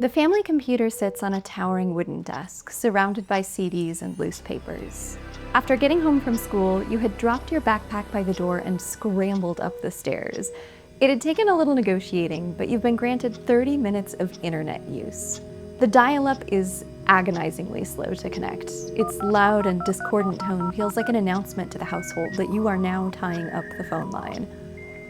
The family computer sits on a towering wooden desk, surrounded by CDs and loose papers. After getting home from school, you had dropped your backpack by the door and scrambled up the stairs. It had taken a little negotiating, but you've been granted 30 minutes of internet use. The dial-up is agonizingly slow to connect. Its loud and discordant tone feels like an announcement to the household that you are now tying up the phone line.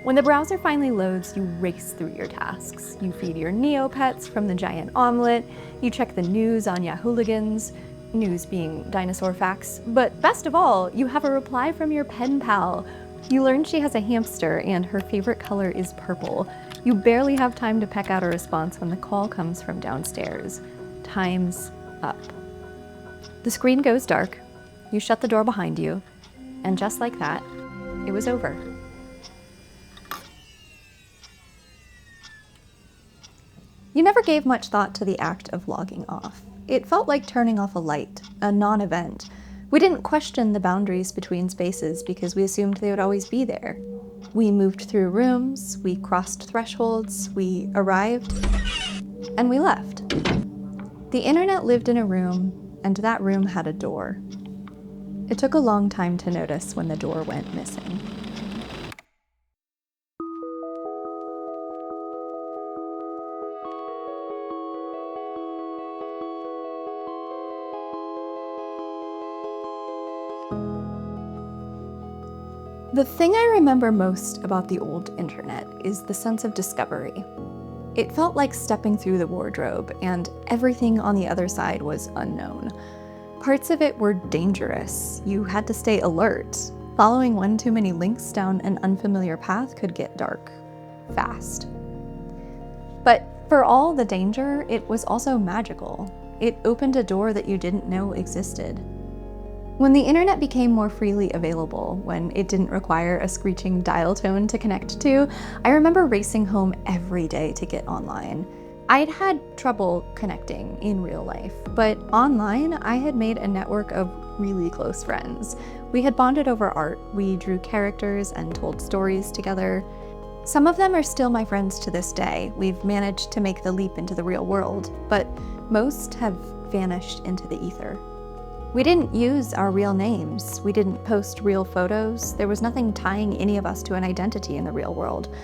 When the browser finally loads, you race through your tasks. You feed your Neopets from the giant omelet, you check the news on Yahooligans, news being dinosaur facts, but best of all, you have a reply from your pen pal. You learn she has a hamster and her favorite color is purple. You barely have time to peck out a response when the call comes from downstairs. Time's up. The screen goes dark, you shut the door behind you, and just like that, it was over. You never gave much thought to the act of logging off. It felt like turning off a light, a non-event. We didn't question the boundaries between spaces because we assumed they would always be there. We moved through rooms, we crossed thresholds, we arrived, and we left. The internet lived in a room, and that room had a door. It took a long time to notice when the door went missing. The thing I remember most about the old internet is the sense of discovery. It felt like stepping through the wardrobe, and everything on the other side was unknown. Parts of it were dangerous. You had to stay alert. Following one too many links down an unfamiliar path could get dark fast. But for all the danger, it was also magical. It opened a door that you didn't know existed. When the internet became more freely available, when it didn't require a screeching dial tone to connect to, I remember racing home every day to get online. I'd had trouble connecting in real life, but online I had made a network of really close friends. We had bonded over art, we drew characters and told stories together. Some of them are still my friends to this day. We've managed to make the leap into the real world, but most have vanished into the ether. We didn't use our real names. We didn't post real photos. There was nothing tying any of us to an identity in the real world.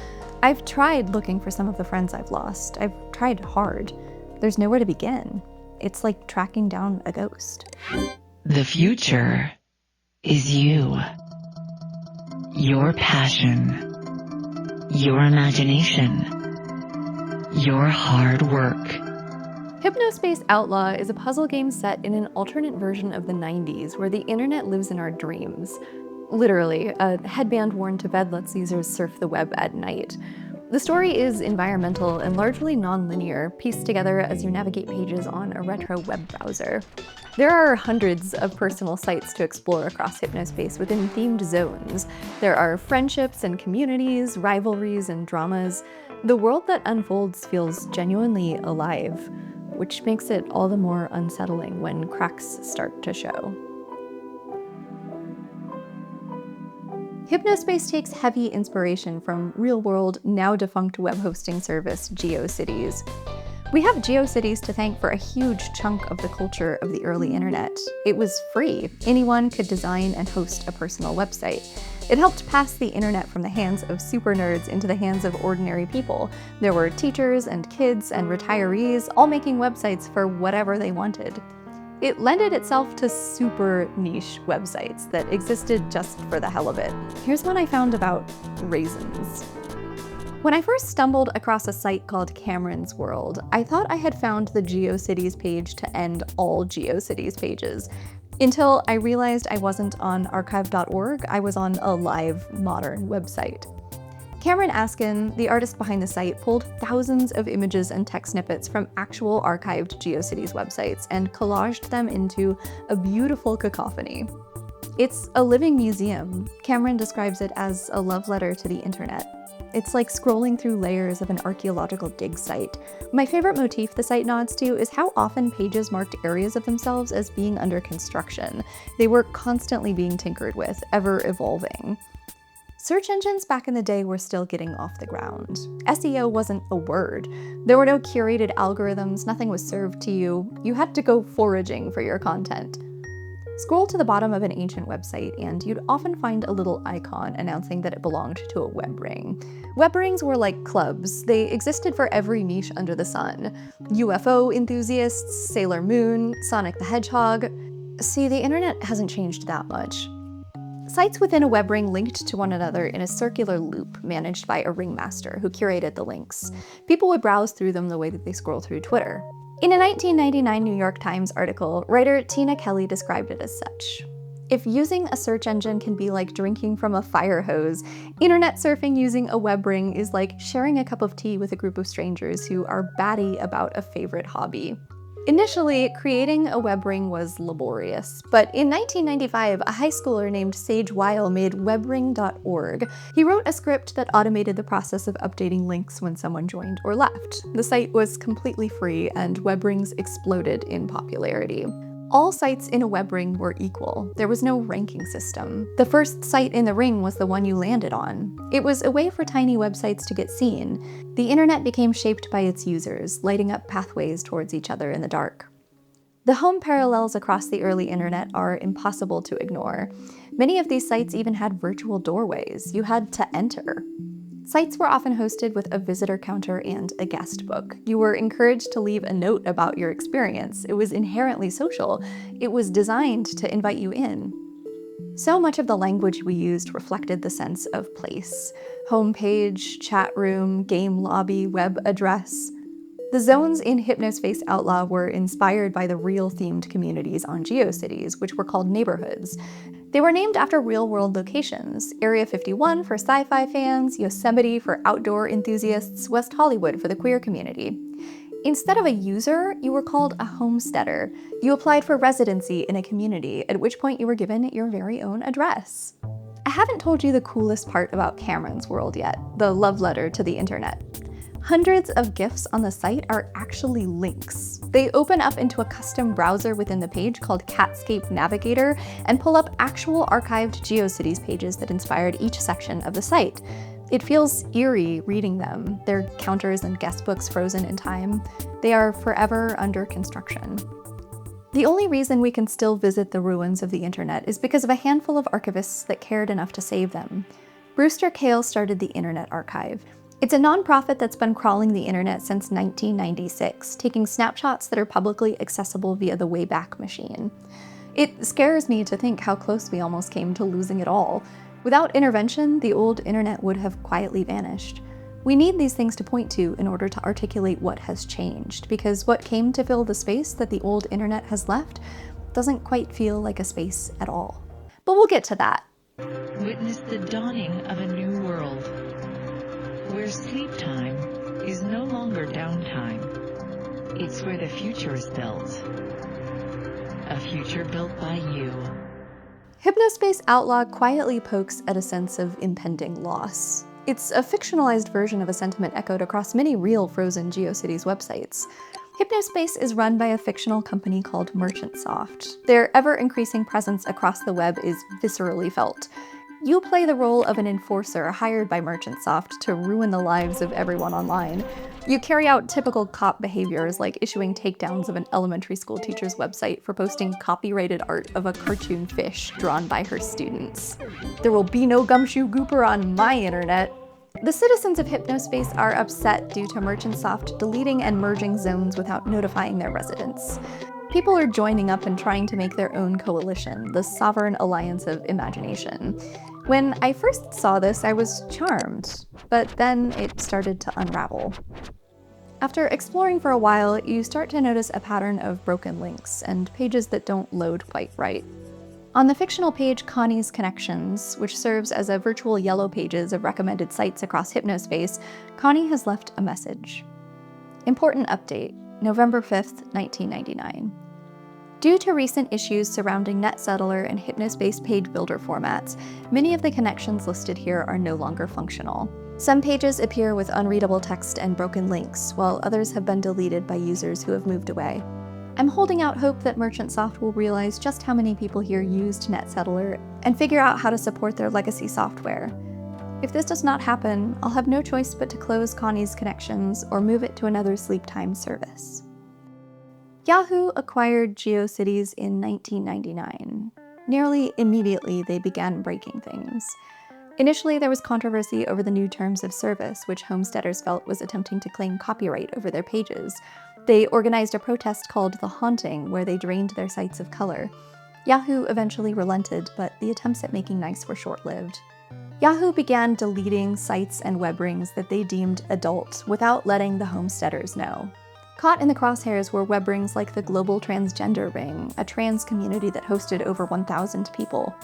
I've tried looking for some of the friends I've lost. I've tried hard. There's nowhere to begin. It's like tracking down a ghost. The future is you. Your passion. Your imagination. Your hard work. Hypnospace Outlaw is a puzzle game set in an alternate version of the 90s where the internet lives in our dreams. Literally, a headband worn to bed lets users surf the web at night. The story is environmental and largely non-linear, pieced together as you navigate pages on a retro web browser. There are hundreds of personal sites to explore across Hypnospace within themed zones. There are friendships and communities, rivalries and dramas. The world that unfolds feels genuinely alive, which makes it all the more unsettling when cracks start to show. Hypnospace takes heavy inspiration from real-world, now-defunct web hosting service Geocities. We have Geocities to thank for a huge chunk of the culture of the early internet. It was free. Anyone could design and host a personal website. It helped pass the internet from the hands of super nerds into the hands of ordinary people. There were teachers and kids and retirees all making websites for whatever they wanted. It lended itself to super niche websites that existed just for the hell of it. Here's one I found about raisins. When I first stumbled across a site called Cameron's World, I thought I had found the Geocities page to end all Geocities pages. Until I realized I wasn't on archive.org, I was on a live, modern website. Cameron Askin, the artist behind the site, pulled thousands of images and text snippets from actual archived Geocities websites and collaged them into a beautiful cacophony. It's a living museum. Cameron describes it as a love letter to the internet. It's like scrolling through layers of an archaeological dig site. My favorite motif the site nods to is how often pages marked areas of themselves as being under construction. They were constantly being tinkered with, ever evolving. Search engines back in the day were still getting off the ground. SEO wasn't a word. There were no curated algorithms, nothing was served to you. You had to go foraging for your content. Scroll to the bottom of an ancient website and you'd often find a little icon announcing that it belonged to a web ring. Web rings were like clubs. They existed for every niche under the sun. UFO enthusiasts, Sailor Moon, Sonic the Hedgehog. See, the internet hasn't changed that much. Sites within a web ring linked to one another in a circular loop managed by a ringmaster who curated the links. People would browse through them the way that they scroll through Twitter. In a 1999 New York Times article, writer Tina Kelly described it as such. If using a search engine can be like drinking from a fire hose, internet surfing using a web ring is like sharing a cup of tea with a group of strangers who are batty about a favorite hobby. Initially, creating a web ring was laborious, but in 1995, a high schooler named Sage Weil made webring.org. He wrote a script that automated the process of updating links when someone joined or left. The site was completely free, and web rings exploded in popularity. All sites in a web ring were equal. There was no ranking system. The first site in the ring was the one you landed on. It was a way for tiny websites to get seen. The internet became shaped by its users, lighting up pathways towards each other in the dark. The home parallels across the early internet are impossible to ignore. Many of these sites even had virtual doorways. You had to enter. Sites were often hosted with a visitor counter and a guest book. You were encouraged to leave a note about your experience. It was inherently social. It was designed to invite you in. So much of the language we used reflected the sense of place. Homepage, chat room, game lobby, web address. The zones in Hypnospace Outlaw were inspired by the real-themed communities on Geocities, which were called neighborhoods. They were named after real-world locations: Area 51 for sci-fi fans, Yosemite for outdoor enthusiasts, West Hollywood for the queer community. Instead of a user, you were called a homesteader. You applied for residency in a community, at which point you were given your very own address. I haven't told you the coolest part about Cameron's world yet, the love letter to the internet. Hundreds of GIFs on the site are actually links. They open up into a custom browser within the page called Catscape Navigator and pull up actual archived Geocities pages that inspired each section of the site. It feels eerie reading them, their counters and guestbooks frozen in time. They are forever under construction. The only reason we can still visit the ruins of the internet is because of a handful of archivists that cared enough to save them. Brewster Kahle started the Internet Archive. It's a nonprofit that's been crawling the internet since 1996, taking snapshots that are publicly accessible via the Wayback Machine. It scares me to think how close we almost came to losing it all. Without intervention, the old internet would have quietly vanished. We need these things to point to in order to articulate what has changed, because what came to fill the space that the old internet has left doesn't quite feel like a space at all. But we'll get to that. Witness the dawning of a new world, where sleep time is no longer downtime. It's where the future is built. A future built by you. Hypnospace Outlaw quietly pokes at a sense of impending loss. It's a fictionalized version of a sentiment echoed across many real frozen Geocities websites. Hypnospace is run by a fictional company called Merchantsoft. Their ever-increasing presence across the web is viscerally felt. You play the role of an enforcer hired by Merchantsoft to ruin the lives of everyone online. You carry out typical cop behaviors like issuing takedowns of an elementary school teacher's website for posting copyrighted art of a cartoon fish drawn by her students. There will be no gumshoe gooper on my internet. The citizens of Hypnospace are upset due to Merchantsoft deleting and merging zones without notifying their residents. People are joining up and trying to make their own coalition, the Sovereign Alliance of Imagination. When I first saw this, I was charmed, but then it started to unravel. After exploring for a while, you start to notice a pattern of broken links and pages that don't load quite right. On the fictional page Connie's Connections, which serves as a virtual yellow pages of recommended sites across Hypnospace, Connie has left a message. Important update, November 5th, 1999. Due to recent issues surrounding NetSettler and Hypnospace page builder formats, many of the connections listed here are no longer functional. Some pages appear with unreadable text and broken links, while others have been deleted by users who have moved away. I'm holding out hope that Merchantsoft will realize just how many people here used NetSettler and figure out how to support their legacy software. If this does not happen, I'll have no choice but to close Connie's connections or move it to another sleep time service. Yahoo acquired Geocities in 1999. Nearly immediately, they began breaking things. Initially, there was controversy over the new terms of service, which homesteaders felt was attempting to claim copyright over their pages. They organized a protest called The Haunting, where they drained their sites of color. Yahoo eventually relented, but the attempts at making nice were short-lived. Yahoo began deleting sites and web rings that they deemed adult without letting the homesteaders know. Caught in the crosshairs were web rings like the Global Transgender Ring, a trans community that hosted over 1,000 people.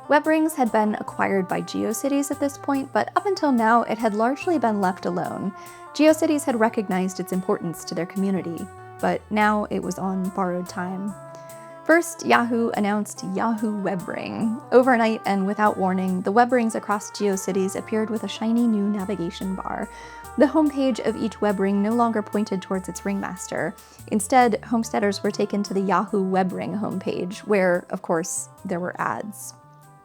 Web rings had been acquired by Geocities at this point, but up until now it had largely been left alone. Geocities had recognized its importance to their community, but now it was on borrowed time. First, Yahoo announced Yahoo Web Ring. Overnight and without warning, the web rings across Geocities appeared with a shiny new navigation bar. The homepage of each web ring no longer pointed towards its ringmaster. Instead, homesteaders were taken to the Yahoo Web Ring homepage, where, of course, there were ads.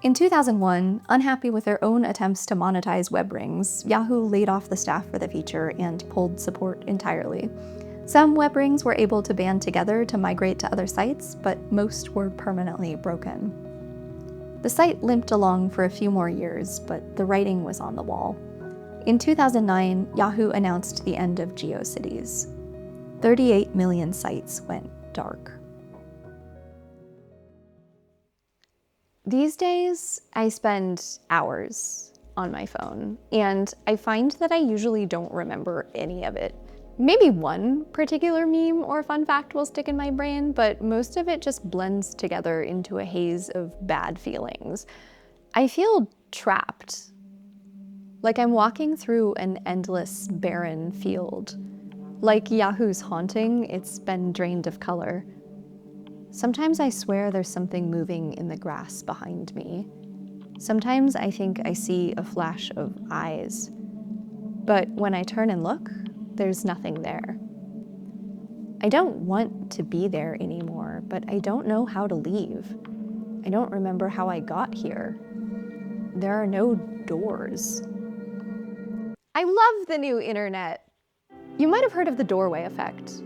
In 2001, unhappy with their own attempts to monetize web rings, Yahoo laid off the staff for the feature and pulled support entirely. Some web rings were able to band together to migrate to other sites, but most were permanently broken. The site limped along for a few more years, but the writing was on the wall. In 2009, Yahoo announced the end of Geocities. 38 million sites went dark. These days, I spend hours on my phone, and I find that I usually don't remember any of it. Maybe one particular meme or fun fact will stick in my brain, but most of it just blends together into a haze of bad feelings. I feel trapped. Like I'm walking through an endless, barren field. Like Yahoo's haunting, it's been drained of color. Sometimes I swear there's something moving in the grass behind me. Sometimes I think I see a flash of eyes. But when I turn and look, there's nothing there. I don't want to be there anymore, but I don't know how to leave. I don't remember how I got here. There are no doors. I love the new internet. You might have heard of the doorway effect.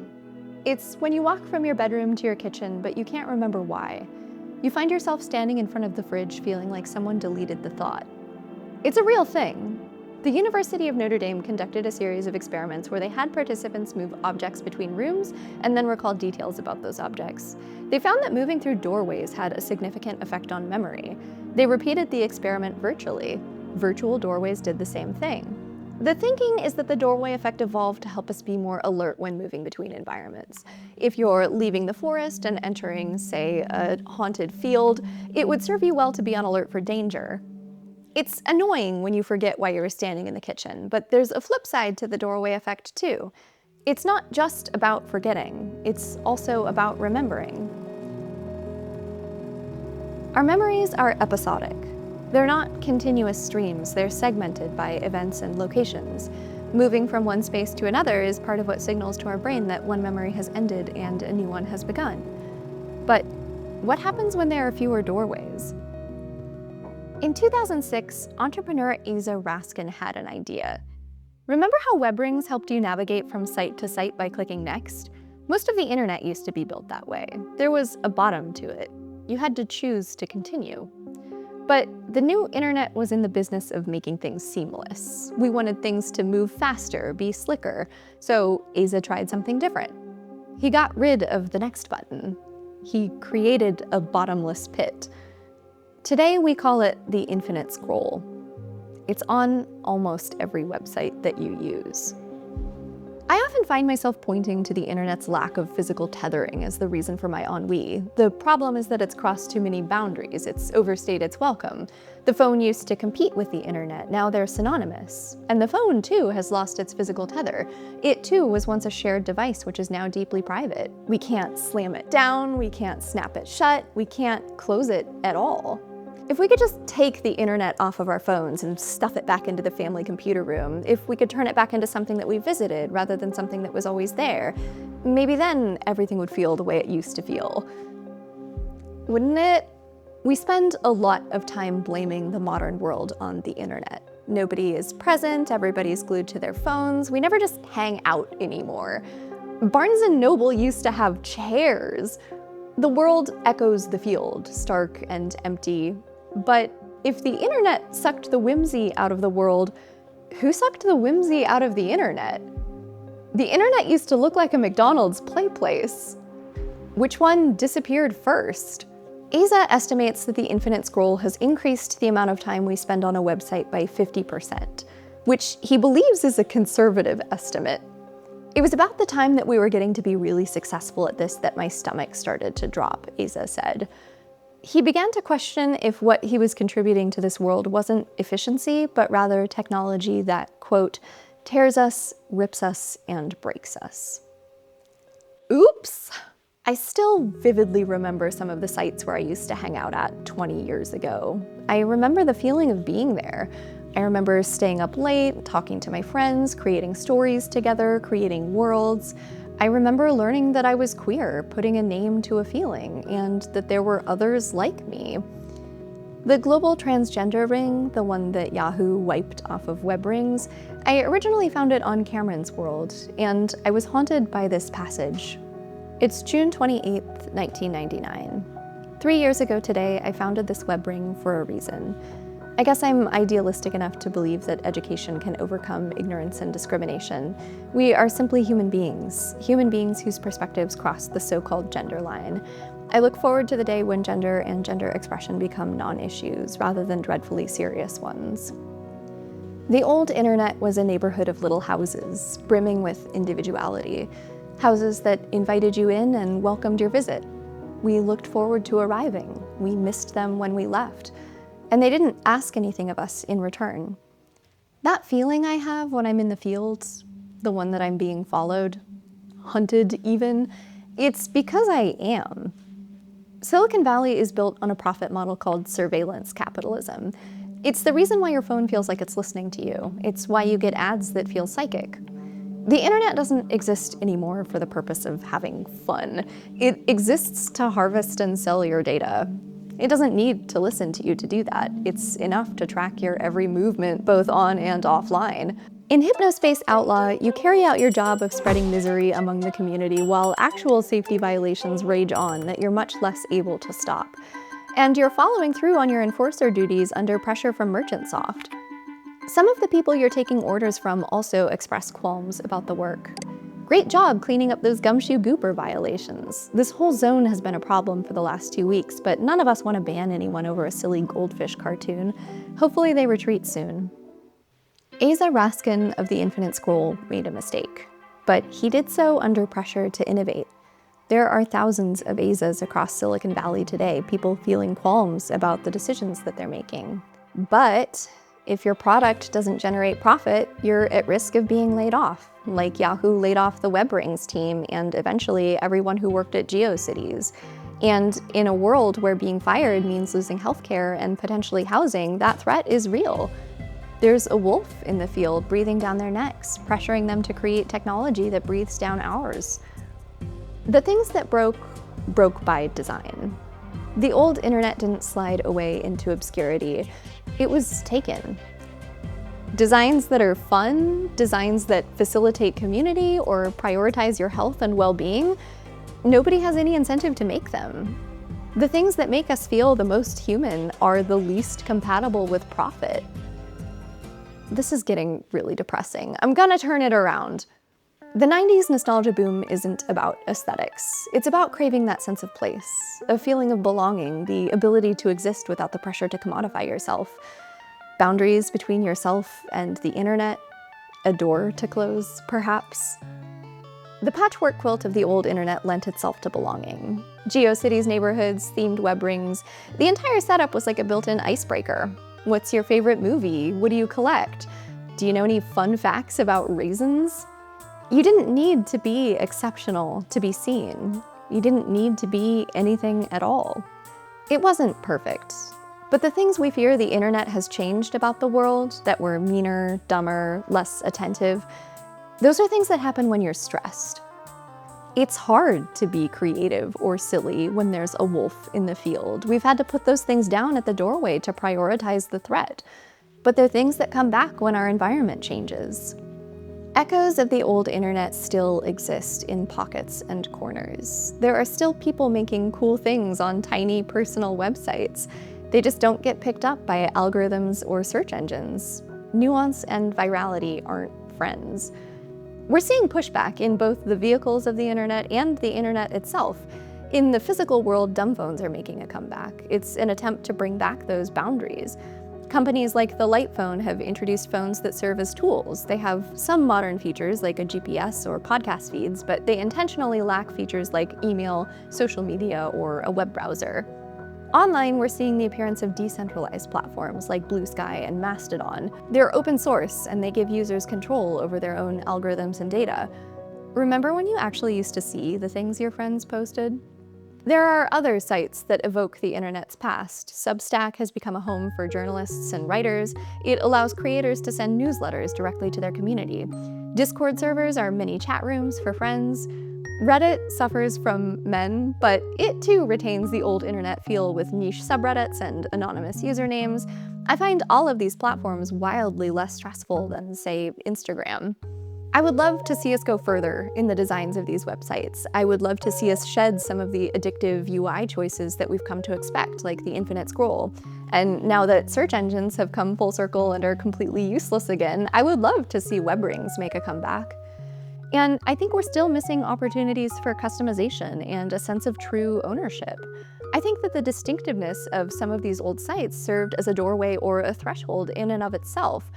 It's when you walk from your bedroom to your kitchen, but you can't remember why. You find yourself standing in front of the fridge feeling like someone deleted the thought. It's a real thing. The University of Notre Dame conducted a series of experiments where they had participants move objects between rooms and then recall details about those objects. They found that moving through doorways had a significant effect on memory. They repeated the experiment virtually. Virtual doorways did the same thing. The thinking is that the doorway effect evolved to help us be more alert when moving between environments. If you're leaving the forest and entering, say, a haunted field, it would serve you well to be on alert for danger. It's annoying when you forget why you were standing in the kitchen, but there's a flip side to the doorway effect too. It's not just about forgetting, it's also about remembering. Our memories are episodic. They're not continuous streams, they're segmented by events and locations. Moving from one space to another is part of what signals to our brain that one memory has ended and a new one has begun. But what happens when there are fewer doorways? In 2006, entrepreneur Asa Raskin had an idea. Remember how web rings helped you navigate from site to site by clicking next? Most of the internet used to be built that way. There was a bottom to it. You had to choose to continue. But the new internet was in the business of making things seamless. We wanted things to move faster, be slicker, so Asa tried something different. He got rid of the next button. He created a bottomless pit. Today we call it the infinite scroll. It's on almost every website that you use. I often find myself pointing to the internet's lack of physical tethering as the reason for my ennui. The problem is that it's crossed too many boundaries. It's overstayed its welcome. The phone used to compete with the internet. Now they're synonymous. And the phone, too, has lost its physical tether. It, too, was once a shared device, which is now deeply private. We can't slam it down. We can't snap it shut. We can't close it at all. If we could just take the internet off of our phones and stuff it back into the family computer room, if we could turn it back into something that we visited rather than something that was always there, maybe then everything would feel the way it used to feel. Wouldn't it? We spend a lot of time blaming the modern world on the internet. Nobody is present, everybody's glued to their phones, we never just hang out anymore. Barnes & Noble used to have chairs. The world echoes the field, stark and empty. But if the internet sucked the whimsy out of the world, who sucked the whimsy out of the internet? The internet used to look like a McDonald's play place. Which one disappeared first? Asa estimates that the infinite scroll has increased the amount of time we spend on a website by 50%, which he believes is a conservative estimate. It was about the time that we were getting to be really successful at this that my stomach started to drop, Asa said. He began to question if what he was contributing to this world wasn't efficiency, but rather technology that, quote, tears us, rips us, and breaks us. Oops! I still vividly remember some of the sites where I used to hang out at 20 years ago. I remember the feeling of being there. I remember staying up late, talking to my friends, creating stories together, creating worlds. I remember learning that I was queer, putting a name to a feeling, and that there were others like me. The global transgender ring, the one that Yahoo wiped off of web rings, I originally found it on Cameron's World, and I was haunted by this passage. It's June 28th, 1999. 3 years ago today, I founded this web ring for a reason. I guess I'm idealistic enough to believe that education can overcome ignorance and discrimination. We are simply human beings whose perspectives cross the so-called gender line. I look forward to the day when gender and gender expression become non-issues rather than dreadfully serious ones. The old internet was a neighborhood of little houses, brimming with individuality. Houses that invited you in and welcomed your visit. We looked forward to arriving. We missed them when we left. And they didn't ask anything of us in return. That feeling I have when I'm in the fields, the one that I'm being followed, hunted even, it's because I am. Silicon Valley is built on a profit model called surveillance capitalism. It's the reason why your phone feels like it's listening to you. It's why you get ads that feel psychic. The internet doesn't exist anymore for the purpose of having fun. It exists to harvest and sell your data. It doesn't need to listen to you to do that. It's enough to track your every movement, both on and offline. In Hypnospace Outlaw, you carry out your job of spreading misery among the community while actual safety violations rage on that you're much less able to stop. And you're following through on your enforcer duties under pressure from Merchantsoft. Some of the people you're taking orders from also express qualms about the work. Great job cleaning up those gumshoe gooper violations. This whole zone has been a problem for the last 2 weeks, but none of us want to ban anyone over a silly goldfish cartoon. Hopefully they retreat soon. Asa Raskin of the Infinite Scroll made a mistake, but he did so under pressure to innovate. There are thousands of Asas across Silicon Valley today, people feeling qualms about the decisions that they're making. But if your product doesn't generate profit, you're at risk of being laid off, like Yahoo laid off the web rings team and eventually everyone who worked at Geocities. And in a world where being fired means losing healthcare and potentially housing, that threat is real. There's a wolf in the field breathing down their necks, pressuring them to create technology that breathes down ours. The things that broke by design. The old internet didn't slide away into obscurity. It was taken. Designs that are fun, designs that facilitate community or prioritize your health and well-being, nobody has any incentive to make them. The things that make us feel the most human are the least compatible with profit. This is getting really depressing. I'm gonna turn it around. The 90s nostalgia boom isn't about aesthetics. It's about craving that sense of place, a feeling of belonging, the ability to exist without the pressure to commodify yourself, boundaries between yourself and the internet, a door to close, perhaps. The patchwork quilt of the old internet lent itself to belonging. Geocities neighborhoods, themed web rings, the entire setup was like a built-in icebreaker. What's your favorite movie? What do you collect? Do you know any fun facts about raisins? You didn't need to be exceptional to be seen. You didn't need to be anything at all. It wasn't perfect, but the things we fear the internet has changed about the world, that we're meaner, dumber, less attentive, those are things that happen when you're stressed. It's hard to be creative or silly when there's a wolf in the field. We've had to put those things down at the doorway to prioritize the threat. But they're things that come back when our environment changes. Echoes of the old internet still exist in pockets and corners. There are still people making cool things on tiny personal websites. They just don't get picked up by algorithms or search engines. Nuance and virality aren't friends. We're seeing pushback in both the vehicles of the internet and the internet itself. In the physical world, dumb phones are making a comeback. It's an attempt to bring back those boundaries. Companies like the Light Phone have introduced phones that serve as tools. They have some modern features like a GPS or podcast feeds, but they intentionally lack features like email, social media, or a web browser. Online, we're seeing the appearance of decentralized platforms like Blue Sky and Mastodon. They're open source, and they give users control over their own algorithms and data. Remember when you actually used to see the things your friends posted? There are other sites that evoke the internet's past. Substack has become a home for journalists and writers. It allows creators to send newsletters directly to their community. Discord servers are mini chat rooms for friends. Reddit suffers from men, but it too retains the old internet feel with niche subreddits and anonymous usernames. I find all of these platforms wildly less stressful than, say, Instagram. I would love to see us go further in the designs of these websites. I would love to see us shed some of the addictive UI choices that we've come to expect, like the infinite scroll. And now that search engines have come full circle and are completely useless again, I would love to see web rings make a comeback. And I think we're still missing opportunities for customization and a sense of true ownership. I think that the distinctiveness of some of these old sites served as a doorway or a threshold in and of itself.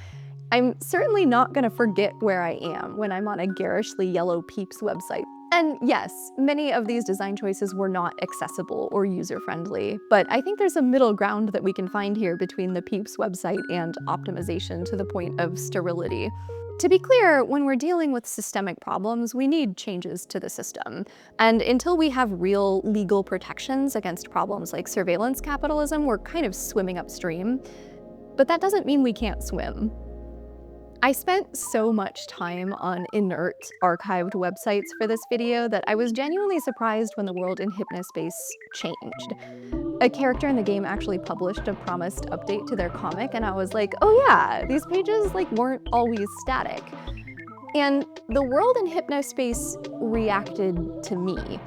I'm certainly not going to forget where I am when I'm on a garishly yellow Peeps website. And yes, many of these design choices were not accessible or user-friendly, but I think there's a middle ground that we can find here between the Peeps website and optimization to the point of sterility. To be clear, when we're dealing with systemic problems, we need changes to the system. And until we have real legal protections against problems like surveillance capitalism, we're kind of swimming upstream. But that doesn't mean we can't swim. I spent so much time on inert, archived websites for this video that I was genuinely surprised when the world in Hypnospace changed. A character in the game actually published a promised update to their comic, and I was like, oh yeah, these pages weren't always static. And the world in Hypnospace reacted to me.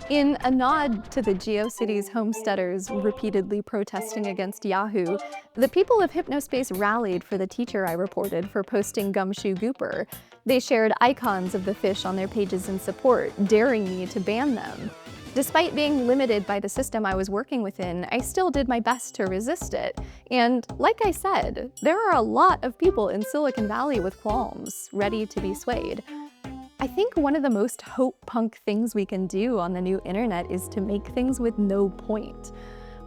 In a nod to the Geocities homesteaders repeatedly protesting against Yahoo, the people of Hypnospace rallied for the teacher I reported for posting Gumshoe Gooper. They shared icons of the fish on their pages in support, daring me to ban them. Despite being limited by the system I was working within, I still did my best to resist it. And like I said, there are a lot of people in Silicon Valley with qualms, ready to be swayed. I think one of the most hope-punk things we can do on the new internet is to make things with no point.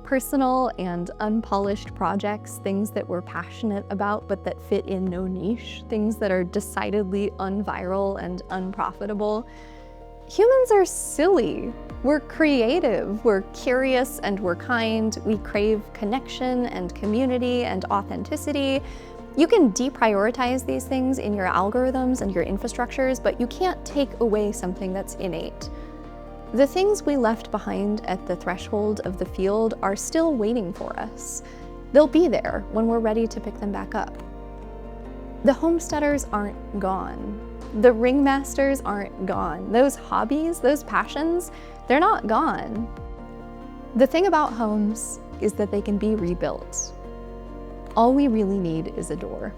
Personal and unpolished projects, things that we're passionate about but that fit in no niche, things that are decidedly unviral and unprofitable. Humans are silly. We're creative, we're curious, and we're kind. We crave connection and community and authenticity. You can deprioritize these things in your algorithms and your infrastructures, but you can't take away something that's innate. The things we left behind at the threshold of the field are still waiting for us. They'll be there when we're ready to pick them back up. The homesteaders aren't gone. The ringmasters aren't gone. Those hobbies, those passions, they're not gone. The thing about homes is that they can be rebuilt. All we really need is a door.